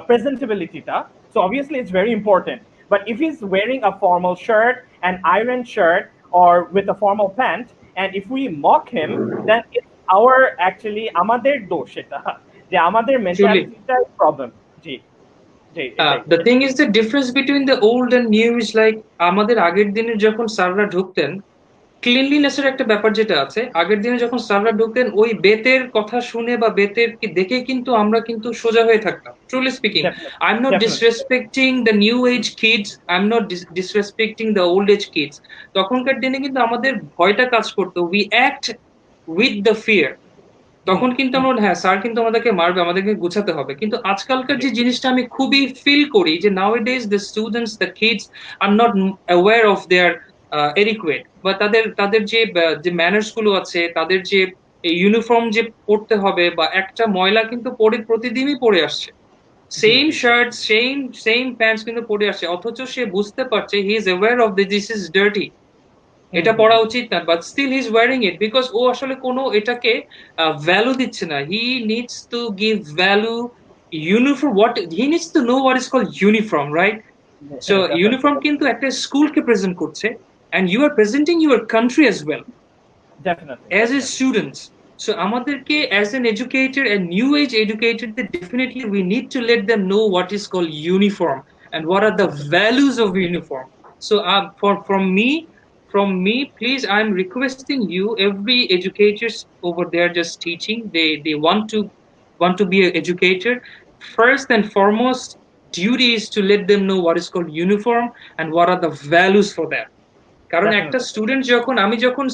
Speaker 2: presentability ta. So obviously it's very important. But if he's wearing a formal shirt, an iron shirt, or with a formal pant, and if we mock him, then it's our actually আমাদের দোষ এটা, যে আমাদের মেন্টালিটিটাই problem. জি জি এটাই.
Speaker 1: The thing is the difference between the old and new is like, আমাদের আগের দিনে যখন স্যাররা ঢুকতেন, ক্লিনলিনেসের একটা ব্যাপার যেটা আছে, আগের দিনে যখন স্যাররা ঢুকতেন ওই বেতের কথা শুনে বা বেতের দেখে কিন্তু আমরা কিন্তু সোজা হয়ে থাকতাম, truly speaking. I am not disrespecting the new age kids, I am not disrespecting the old age kids. তখনকার দিনে কিন্তু আমাদের ভয়টা কাজ করতো, we act with the fear. তখন কিন্তু আমরা, হ্যাঁ স্যার কিন্তু আমাদেরকে মারবে, আমাদেরকে গুছাতে হবে। কিন্তু আজকালকার যে জিনিসটা আমি খুবই ফিল করি যে nowadays the students, the kids are not aware of their adequate, বা তাদের তাদের যে ম্যানার্স গুলো আছে, তাদের যে ইউনিফর্ম যে পড়তে হবে, বা একটা ময়লা কিন্তু প্রতিদিনই পরে আসছে, same shirt same same pants কিন্তু পরে আসছে, অথচ সে বুঝতে পারছে, he is aware of this is dirty, এটা পড়া উচিত না, but still he is wearing it because ও আসলে কোনো এটাকে ভ্যালু দিচ্ছে না। He needs to give value uniform, what he needs to know what is called uniform, right? So uniform কিন্তু একটা স্কুলকে প্রেজেন্ট করছে, and you are presenting your country as well
Speaker 2: Definitely.
Speaker 1: as a students. So আমাদেরকে as an educator and new age educator, definitely we need to let them know what is called uniform and what are the values of uniform. So from me please, I'm requesting you, every educators over there just teaching, they want to be an educator, first and foremost duty is to let them know what is called uniform and what are the values for that. কারণ একটা student যখন, আমি যখন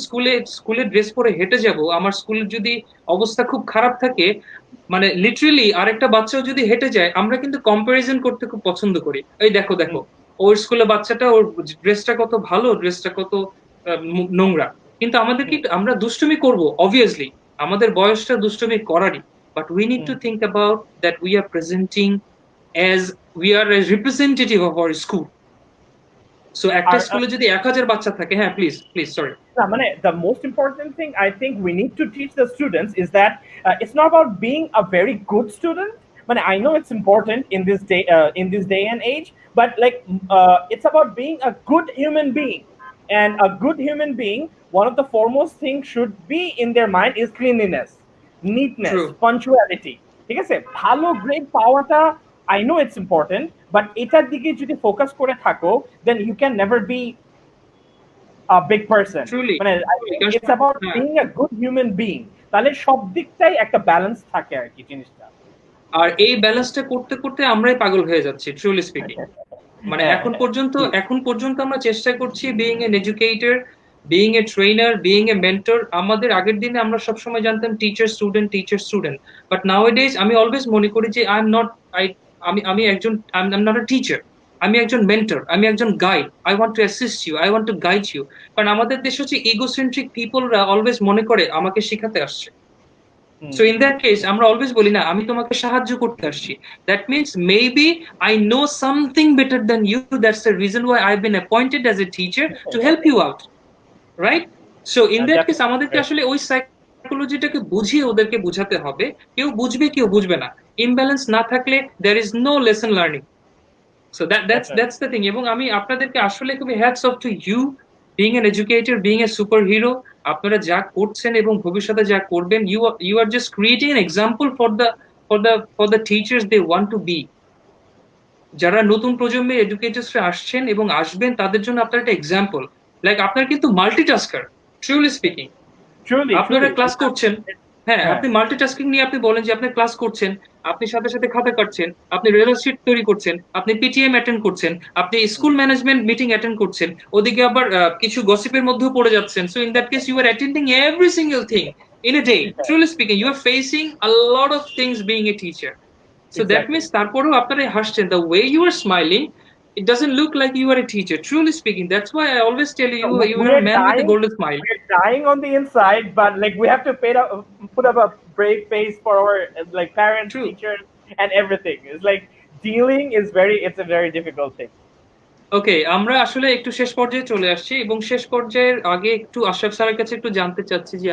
Speaker 1: স্কুলে dress পরে হেঁটে যাব, আমার স্কুলের যদি অবস্থা খুব খারাপ থাকে, মানে লিটারেলি আরেকটা বাচ্চাও যদি হেঁটে যায়, আমরা কিন্তু কম্পারিজন করতে খুব পছন্দ করি, এই দেখো দেখো ওর স্কুলে বাচ্চাটা, ওর ড্রেসটা কত ভালো, ড্রেসটা কত নোংরা। কিন্তু আমাদেরকে, আমরা দুষ্টুমি করব অবভিয়াসলি, আমাদের বয়সটা দুষ্টুমি করারই, but we need to think about that we are presenting as we are a representative of our school. So একটা স্কুলে যদি 1000 বাচ্চা থাকে, হ্যাঁ please please sorry.
Speaker 2: The most important thing I think we need to teach the students is that it's not about being a very good student. I know it's important in this day and age, but like it's about being a good human being. And a good human being, one of the foremost things should be in their mind is cleanliness, neatness,
Speaker 1: True.
Speaker 2: punctuality. ঠিক আছে, ভালো grade পাওয়াটা I know it's important, but এটার দিকে যদি focus করে থাকো, then you can never be a big person.
Speaker 1: Truly.
Speaker 2: It's about being a good human being. তাহলে সব দিকটাই একটা ব্যালেন্স থাকে আর কি জিনিসটা।
Speaker 1: আর এই ব্যালেন্সটা করতে করতে আমরাই পাগল হয়ে যাচ্ছি, ট্রুলি স্পিকিং। এখন পর্যন্ত আমরা চেষ্টা করছি being N educator, being a trainer, being a mentor. আমাদের আগের দিনে আমরা সবসময় জানতাম টিচার স্টুডেন্ট, বাট নাওএডেজ আমি অলওয়েজ মনে করি যে আমি একজন, I am not a teacher, আমি একজন মেন্টর, আমি একজন guide. I want to assist you, I want to guide you. কারণ আমাদের দেশে হচ্ছে ইগোসেন্ট্রিক পিপলরা অলওয়েজ মনে করে আমাকে শেখাতে আসছে। So in that case, আমরা always বলি না আমি তোমাকে সাহায্য করতে আসছি। That means maybe I know something better than you. That's the reason why I've been appointed as a teacher to help you out, right? So in that case, আমাদেরকে আসলে ওই সাইকোলজিটাকে বুঝিয়ে ওদেরকে বোঝাতে হবে। কেউ বুঝবে, কেউ বুঝবে না। Imbalance না থাকলে there is no lesson learning. So that's the thing. এবং আমি আপনাদেরকে আসলে খুবই hats off to you being an educator, being a superhero. আপনারা যা করছেন এবং ভবিষ্যতে যা করবেন, you are just creating an example for the teachers they want to be. যারা নতুন প্রজন্মের এডুকেটরসরা আসছেন এবং আসবেন তাদের জন্য আপনার একটা এক্সাম্পল। লাইক আপনার কিন্তু মাল্টিটাস্কার, ট্রুলি স্পিকিং।
Speaker 2: Truly,
Speaker 1: আপনারা
Speaker 2: truly.
Speaker 1: ক্লাস করছেন, হ্যাঁ,
Speaker 2: হ্যাঁ।
Speaker 1: আপনি মাল্টিটাস্কিং নিয়ে আপনি বলেন যে আপনি ক্লাস করছেন, আপনি সাথে সাথে খাতা কাটছেন, আপনি রেলশিট তৈরি করছেন, আপনি পিটিএম অ্যাটেন্ড করছেন, আপনি স্কুল ম্যানেজমেন্ট মিটিং অ্যাটেন্ড করছেন, ওদিকে আবার কিছু গসিপের মধ্যেও পড়ে যাচ্ছেন। So in that case you are attending every single thing in a day. Truly speaking, you are facing a lot of things being a teacher. So that
Speaker 2: Exactly.
Speaker 1: means তারপরেও আপনারা হাসছেন, the way you are smiling, it doesn't look like you are a teacher. Truly speaking, that's why I always tell you, you are a man with a golden smile.
Speaker 2: We're dying on the inside, but like we have to put up a brave face for our like parents,
Speaker 1: True.
Speaker 2: teachers, and everything. It's like dealing is it's a very difficult thing.
Speaker 1: ওকে, আমরা আসলে একটু শেষ পর্যায়ে চলে আসছি এবং শেষ পর্যায়ের আগে একটু আশরাফ স্যারের কাছে একটু জানতে চাচ্ছি যে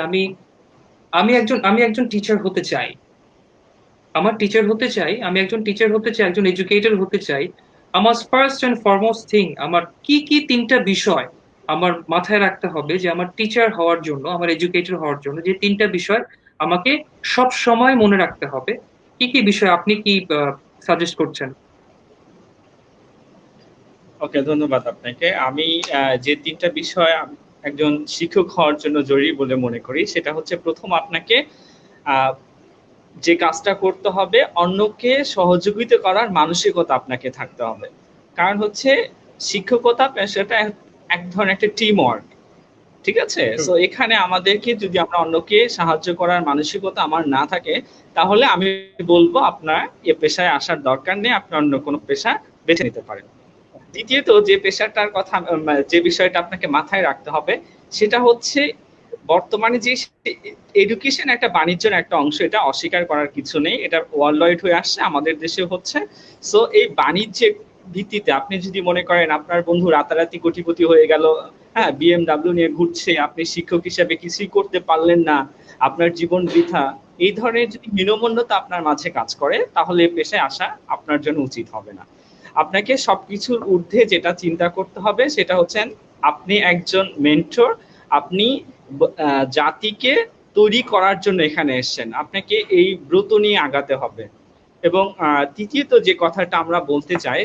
Speaker 1: আমি একজন টিচার হতে চাই, আমার টিচার হতে চাই, আমি একজন টিচার হতে চাই, একজন এডুকেটর হতে চাই। আমার ফার্স্ট এন্ড ফরমোস্ট থিং, আমার কি তিনটা বিষয় আমার মাথায় রাখতে হবে যে আমার টিচার হওয়ার জন্য, আমার এডুকেটর হওয়ার জন্য যে তিনটা বিষয় আমাকে সব সময় মনে রাখতে হবে, কি বিষয় আপনি কি সাজেস্ট করছেন?
Speaker 3: ওকে, ধন্যবাদ আপনাকে। আমি যে তিনটা বিষয় একজন শিক্ষক হওয়ার জন্য জরুরি বলে মনে করি, সেটা হচ্ছে প্রথম, আপনাকে যে কাজটা করতে হবে অন্যকে সহযোগিতা করার মানসিকতা আপনাকে থাকতে হবে। কারণ হচ্ছে শিক্ষকতা পেশাটা এক ধরনের একটা টিম ওয়ার্ক, ঠিক আছে? সো এখানে আমাদেরকে যদি আমরা অন্যকে সাহায্য করার মানসিকতা আমার না থাকে, তাহলে আমি বলবো আপনার এ পেশায় আসার দরকার নেই, আপনি অন্য কোনো পেশা বেছে নিতে পারেন। দ্বিতীয়ত যে পেশাটার কথা, যে বিষয়টা আপনাকে মাথায় রাখতে হবে, সেটা হচ্ছে বর্তমানে যে এডুকেশন একটা বাণিজ্যের একটা অংশ, এটা অস্বীকার করার কিছু নেই, এটা ওয়ার্ল্ড ওয়াইড হয়ে আসছে, আমাদের দেশে হচ্ছে। সো এই বাণিজ্যের ভিত্তিতে আপনি যদি মনে করেন আপনার বন্ধু রাতারাতি কোটিপতি হয়ে গেল, হ্যাঁ, বিএমডাব্লিউ নিয়ে ঘুরছে, আপনি শিক্ষক হিসাবে কিছুই করতে পারলেন না, আপনার জীবন বৃথা, এই ধরনের যদি হীনমন্যতা আপনার মাঝে কাজ করে, তাহলে এই পেশায় আসা আপনার জন্য উচিত হবে না। আপনাকে সবকিছুর ঊর্ধ্বে যেটা চিন্তা করতে হবে সেটা হচ্ছেন আপনি একজন মেন্টর, আপনি জাতিকে তৈরি করার জন্য এখানে এসেছেন, আপনাকে এই ব্রত নিয়ে আগাতে হবে। এবং তৃতীয়ত যে কথাটা আমরা বলতে চাই,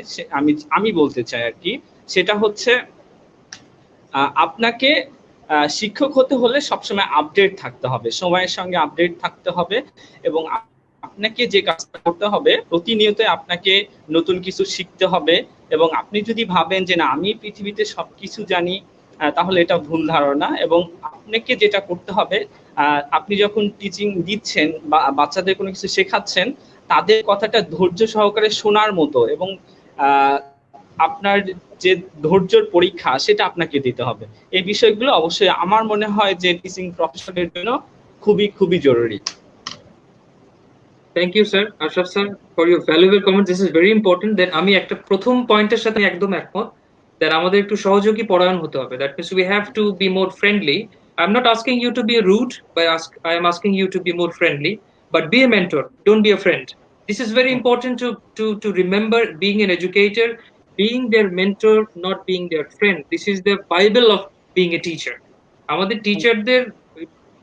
Speaker 3: আমি বলতে চাই আর কি, সেটা হচ্ছে আপনাকে শিক্ষক হতে হলে সবসময় আপডেট থাকতে হবে, সময়ের সঙ্গে আপডেট থাকতে হবে, এবং আপনাকে যে কাজটা করতে হবে প্রতিনিয়ত আপনাকে নতুন কিছু শিখতে হবে। এবং আপনি যদি ভাবেন যে না আমি পৃথিবীতে সবকিছু জানি, তাহলে এটা ভুল ধারণা। এবং আপনাকে যেটা করতে হবে, আপনি যখন টিচিং দিচ্ছেন বা বাচ্চাদের কোনো কিছু শেখাচ্ছেন, তাদের কথাটা ধৈর্য সহকারে শোনার মতো, এবং আপনার যে ধৈর্যের পরীক্ষা সেটা আপনাকে দিতে হবে। এই বিষয়গুলো অবশ্যই আমার মনে হয় যে টিচিং প্রফেশনের জন্য খুবই খুবই জরুরি।
Speaker 1: Thank you sir, Ashraf sir, for your valuable comment. This is very important. Then আমি একটা প্রথম পয়েন্টের সাথে একদম একমত, দেন আমাদের একটু সহযোগী পরায়ণ হতে হবে। That means we have to be more friendly. I am not asking you to be rude, by I am asking you to be more friendly, but be a mentor, don't be a friend. This is very important to remember. Being an educator, being their mentor, not being their friend. This is the Bible of being a teacher. আমাদের টিচারদের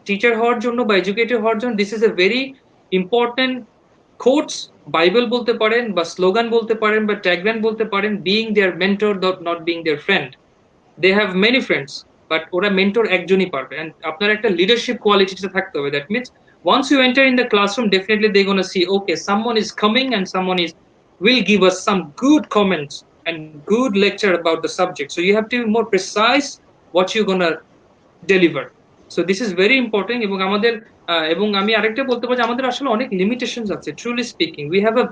Speaker 1: teacher হওয়ার জন্য বা educator হওয়ার জন্য this is a very important quotes, Bible বলতে পারেন বা স্লোগান বলতে পারেন বা ট্যাগলাইন বলতে পারেন। Being their mentor, not being their friend. They have many friends, but ওরা মেন্টর একজনই পারবে। এন্ড আপনার একটা লিডারশিপ কোয়ালিটিটা থাকতে হবে। That means once you enter in the classroom, definitely they're going to see, okay, someone is coming and someone will give us some good comments and good lecture about the subject. So you have to be more precise what you're going to deliver. So this is very important. এবং আমি আরেকটা বলতে পারি, আমাদের আসলে অনেক limitations আছে। Truly speaking, we have a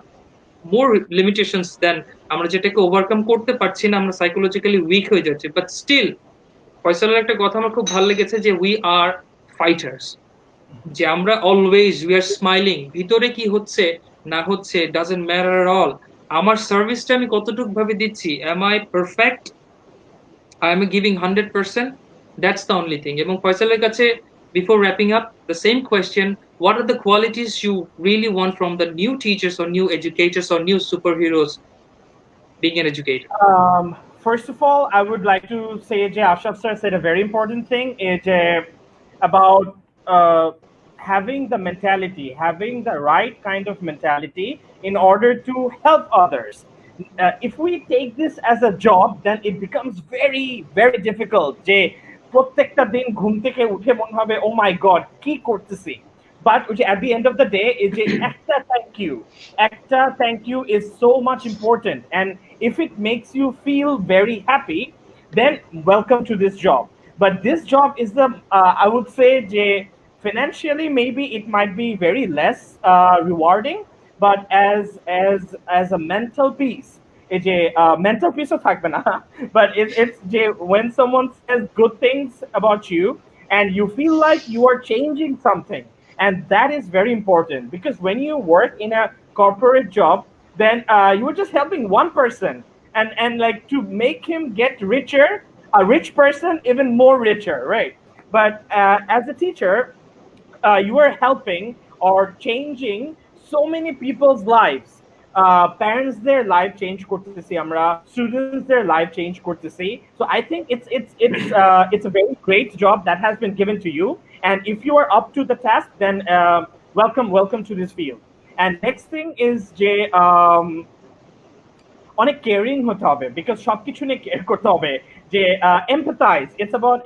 Speaker 1: more limitations than আমরা যেটাকে ওভারকাম করতে পারছি না, আমরা সাইকোলজিক্যালি উইক হয়ে যাচ্ছি। বাট স্টিল ফয়সালের একটা কথা আমার খুব ভালো লেগেছে যে উই আর ফাইটার্স, যে আমরা অলওয়েজ উই আর স্মাইলিং। ভিতরে কি হচ্ছে না হচ্ছে ডাজন্ট ম্যাটার এট অল। আমার সার্ভিসটা আমি কতটুকু ভাবে দিচ্ছি, am I perfect, I am giving 100%, that's the only thing. এবং ফয়সালের কাছে before wrapping up, the same question, what are the qualities you really want from the new teachers or new educators or new superheroes being an educator?
Speaker 2: First of all, I would like to say that Ashraf sir said a very important thing is about having the mentality, having the right kind of mentality in order to help others. If we take this as a job, then it becomes very, very difficult. যে প্রত্যেকটা দিন ঘুম থেকে উঠে মনে হবে, oh my god, কি করতেছি? But at the end of the day, is একটা thank you is so much important, and if it makes you feel very happy, then welcome to this job. But this job is the I would say financially maybe it might be very less rewarding, but as a mental peace, mental peace of থাকবে না, but it's when someone says good things about you and you feel like you are changing something, and that is very important, because when you work in a corporate job, then you are just helping one person, and like to make him get richer, a rich person even more richer, right? But as a teacher, you are helping or changing so many people's lives. Parents their life change করতেছি আমরা, students their life change করতেছি. So I think it's a very great job that has been given to you, and if you are up to the task, then welcome to this field. And next thing is যে অনেক caring হতে হবে, because সবকিছু নিয়ে care করতে হবে, যে এমপ্যাথাইজ, it's about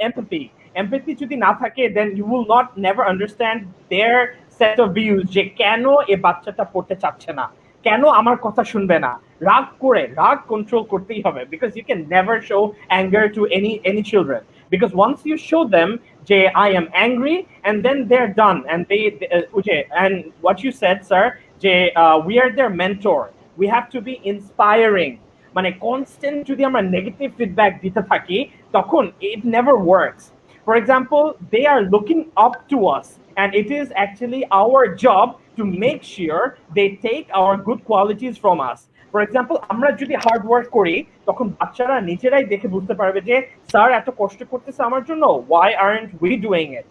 Speaker 2: empathy যদি না থাকে, then you will not never understand their set of views, যে কেন এ বাচ্চাটা পড়তে চাচ্ছে না, কেন আমার কথা শুনবে না। রাগ কন্ট্রোল করতেই হবে, because you can never show anger to any children, because once you show them যে I am angry, and then they're done, and and what you said, sir, যে we are their mentor, we have to be inspiring. মানে constant যদি আমরা negative feedback দিতে থাকি, তখন it never works. For example, they are looking up to us, and it is actually our job to make sure they take our good qualities from us. For example, আমরা যদি hard work করি, তখন বাচ্চারা নিজেরাই দেখে বুঝতে পারবে যে স্যার এত কষ্ট করতেছে আমার জন্য, why aren't we doing it?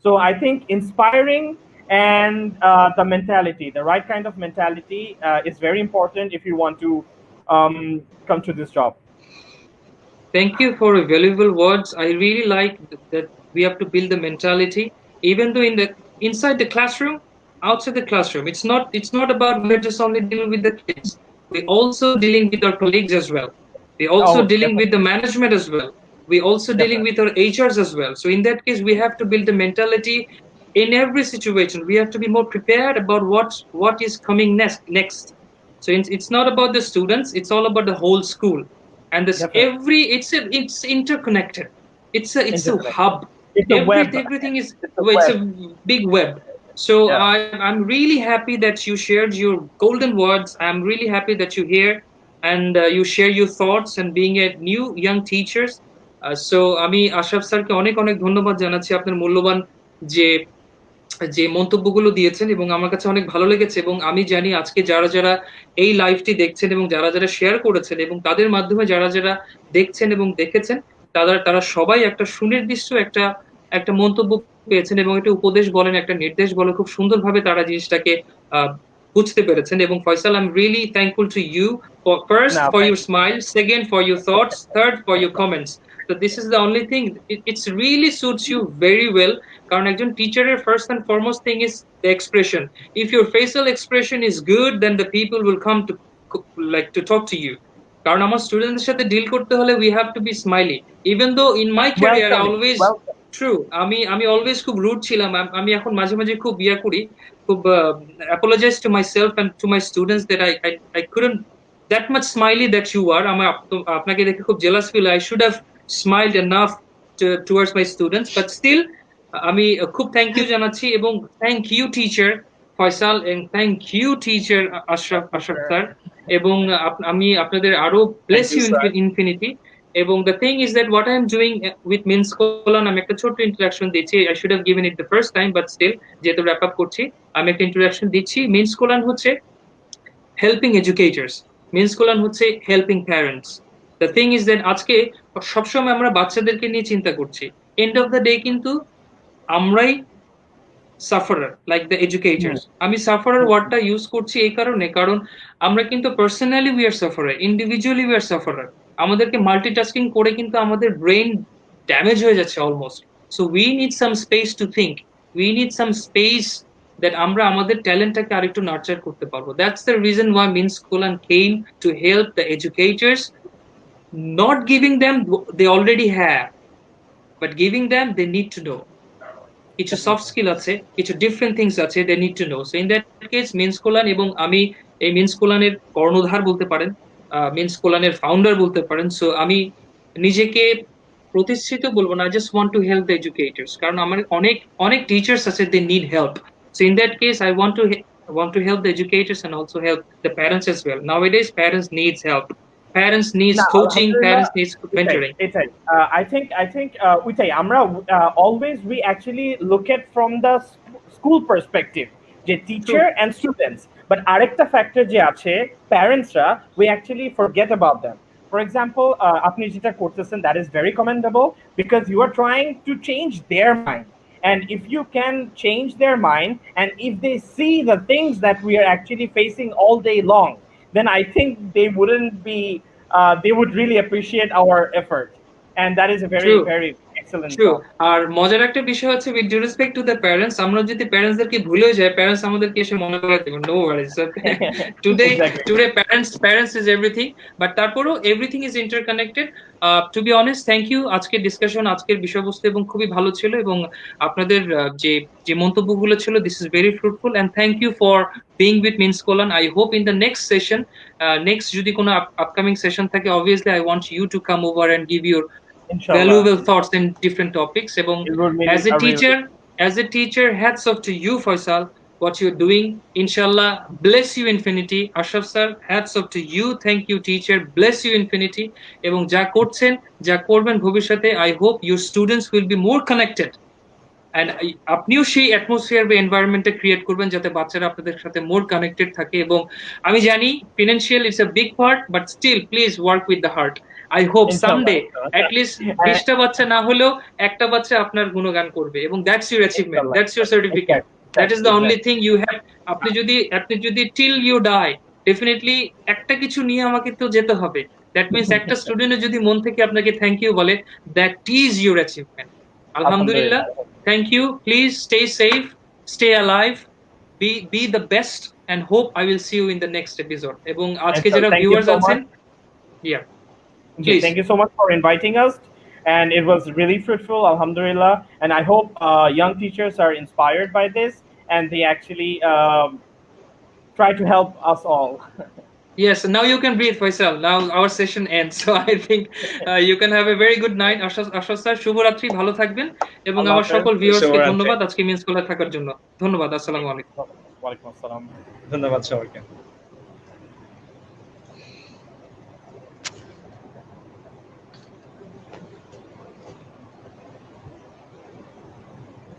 Speaker 2: So I think inspiring and the mentality, the right kind of mentality, is very important if you want to come to this job.
Speaker 1: Thank you for your valuable words. I really like that we have to build the mentality, even though inside the classroom, outside the classroom. It's not about we're just only dealing with the kids. We're also dealing with our colleagues as well. We're also dealing with the management as well. We're also dealing with our HRs as well. So in that case, we have to build the mentality in every situation. We have to be more prepared about what is coming next. So it's not about the students, it's all about the whole school. And this it's interconnected. It's a hub.
Speaker 2: It's a web.
Speaker 1: Everything is it's a big web. So I'm really happy that you shared your golden words. I'm really happy that you're here, and you share your thoughts, and being a new young teachers. So আমি আশরাফ স্যারকে অনেক ধন্যবাদ জানাচ্ছি আপনার মূল্যবান যে মন্তব্যগুলো দিয়েছেন, এবং আমার কাছে অনেক ভালো লেগেছে। এবং আমি জানি আজকে যারা এই লাইভটি দেখছেন এবং যারা শেয়ার করেছেন, এবং তাদের মাধ্যমে যারা দেখছেন এবং দেখেছেন, তারা সবাই একটা সুনির্দিষ্ট একটা মন্তব্য পেয়েছেন, এবং একটা উপদেশ বলেন, একটা নির্দেশ বলে খুব সুন্দরভাবে তারা জিনিসটাকে বুঝতে পেরেছেন। এবং Faisal, I am really thankful to you for your smile, second for your thoughts, third for your comments. So this is the only thing, it's really suits you very well, কারণ একজন টিচারের first and foremost thing is the expression. If your facial expression is good, then the people will come to talk to you. কারণ আমার স্টুডেন্টদের সাথে deal করতে হলে we have to be smiley. Even though in my career I always true, আমি always খুব rude ছিলাম। আমি এখন মাঝে খুব করি, খুব apologize to myself and to my students that I couldn't that much smiley that you are. আমার আপনাকে দেখে খুব jealous feel, I should have smiled enough towards my students, but still আমি খুব থ্যাংক ইউ জানাচ্ছি, এবং thank you teacher Faisal, and thank you teacher Ashraf sir, এবং আমি আপনাদের আরো ব্লেস ইউ ইনফিনিটি। এবং the thing is that what I am doing with মিনসকোলান, আমি একটা ছোট্ট ইন্ট্রোডাকশন দিচ্ছি। I should have given it the first time, but still যেহেতু wrap up করছি, আমি একটা ইন্ট্রোডাকশন দিচ্ছি। মিনসকোলান হচ্ছে হেল্পিং এডুকেটরস, মিনসকোলান হচ্ছে helping parents. The thing is that আজকে সবসময় আমরা বাচ্চাদেরকে নিয়ে চিন্তা করছি, এন্ড অফ দ্য ডে কিন্তু আমরাই সাফারার লাইক দ্য এডুকেটর্স। আমি সাফারার ওয়ার্ডটা ইউজ করছি এই কারণে, কারণ আমরা কিন্তু personally we are sufferer, individually we are sufferer. আমাদেরকে মাল্টিটাস্কিং করে কিন্তু আমাদের ব্রেন ড্যামেজ হয়ে যাচ্ছে almost. So we need some space to think, we need some space that আমরা আমাদের ট্যালেন্টটাকে আরেকটু নার্চার করতে পারবো। That's the reason why means school came to help the এডুকেটর্স, not giving them they already have, but giving them they need to know কিছু soft skill আছে, কিছু different things আছে, they need to know. So in that case means কোলান, এবং আমি এই means কোলানের কর্ণধার বলতে পারেন, মিন্স কোলানের ফাউন্ডার বলতে পারেন। সো আমি নিজেকে প্রতিষ্ঠিত বলবো না, I just want to help the educators, কারণ আমার অনেক অনেক টিচার্স আছে, they need help. So in that case I want to help the educators and also help the parents as well. Nowadays parents needs help, parents needs
Speaker 2: না,
Speaker 1: coaching,
Speaker 2: আলহামদুলিল্লাহ,
Speaker 1: parents needs
Speaker 2: এটাই
Speaker 1: mentoring.
Speaker 2: এটাই I think ওইটাই আমরা always we actually look at from the school perspective যে teacher
Speaker 1: True.
Speaker 2: and students, but আরেকটা factor যে আছে প্যারেন্টসরা, we actually forget about them. For example, আপনি যেটা করতেছেন, that is very commendable because you are trying to change their mind. And if you can change their mind, and if they see the things that we are actually facing all day long, then I think they wouldn't be, they would really appreciate our effort. And that is a very,
Speaker 1: True.
Speaker 2: very excellent
Speaker 1: True.
Speaker 2: thought.
Speaker 1: আর মজার একটা বিষয় হচ্ছে, with due respect to the parents, আমরা যদি প্যারেন্টসদেরকে ভুলেও যাই, parents আমাদেরকে এসে মনে করে দেবেন, no worries, today
Speaker 2: Exactly.
Speaker 1: Today parents is everything. But তারপরেও everything is interconnected. To be honest, thank you আজকের ডিসকাশন, আজকের বিষয়বস্তু এবং খুবই ভালো ছিল, এবং আপনাদের যে যে মন্তব্যগুলো ছিল, this is very fruitful, and thank you for being with means কোলান। I hope in the next session, next যদি কোনো আপকামিং সেশন থাকে, obviously I want you to come over and give your
Speaker 2: Inshallah.
Speaker 1: valuable thoughts in different topics. এবং
Speaker 2: It would mean
Speaker 1: as a
Speaker 2: a
Speaker 1: teacher, hats off to you, Faisal, what you're doing. Inshallah, bless you infinity. Ashraf sir, hats off to you. Thank you teacher, bless you infinity. এবং যা করছেন, যা করবেন ভবিষ্যতে, I hope your students will be more connected, and আপনিও সেই atmosphere বা এনভায়রনমেন্টটা create করবেন যাতে বাচ্চারা আপনাদের সাথে মোর কানেক্টেড থাকে। এবং আমি জানি financial it's a big part, but still please work with the heart. I hope someday at least 20টা বাচ্চা না হলেও একটা বাচ্চা আপনার গুণগান করবে, এবং that's your achievement, that's your certificate, that is the only thing you have. আপনি যদি টিল ইউ ডাই, ডেফিনেটলি একটা কিছু নিয়ে আমাকে তো যেতে হবে। দ্যাট মিনস একটা স্টুডেন্ট যদি মন থেকে আপনাকে থ্যাংক ইউ বলে, দ্যাট ইজ ইউর অ্যাচিভমেন্ট। আলহামদুলিল্লাহ, thank you. Please stay safe, stay alive, be the best, and hope I will see you in the next episode. এবং আজকে যারা
Speaker 2: Thank you
Speaker 1: ভিউয়ার্স
Speaker 2: so
Speaker 1: আছেন,
Speaker 2: much.
Speaker 1: yeah,
Speaker 2: Okay,
Speaker 1: please.
Speaker 2: thank you so much for inviting us, and it was really fruitful, alhamdulillah. And I hope young teachers are inspired by this, and they actually try to help us all.
Speaker 1: Yes, now you can breathe, Faisal. Now our session ends, so I think you can have a very good night. Asha sir, শুভরাত্রি, ভালো থাকবেন, এবং আমার সকল ভিউয়ার্সকে ধন্যবাদ আজকে means কলে থাকার জন্য। ধন্যবাদ, আসসালামু আলাইকুম।
Speaker 2: ওয়ালাইকুম আসসালাম।
Speaker 3: ধন্যবাদ সবাইকে।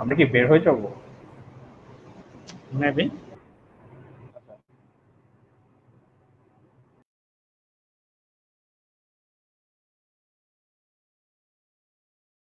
Speaker 2: আমরা কি বের হয়ে যাবো?
Speaker 3: মেবি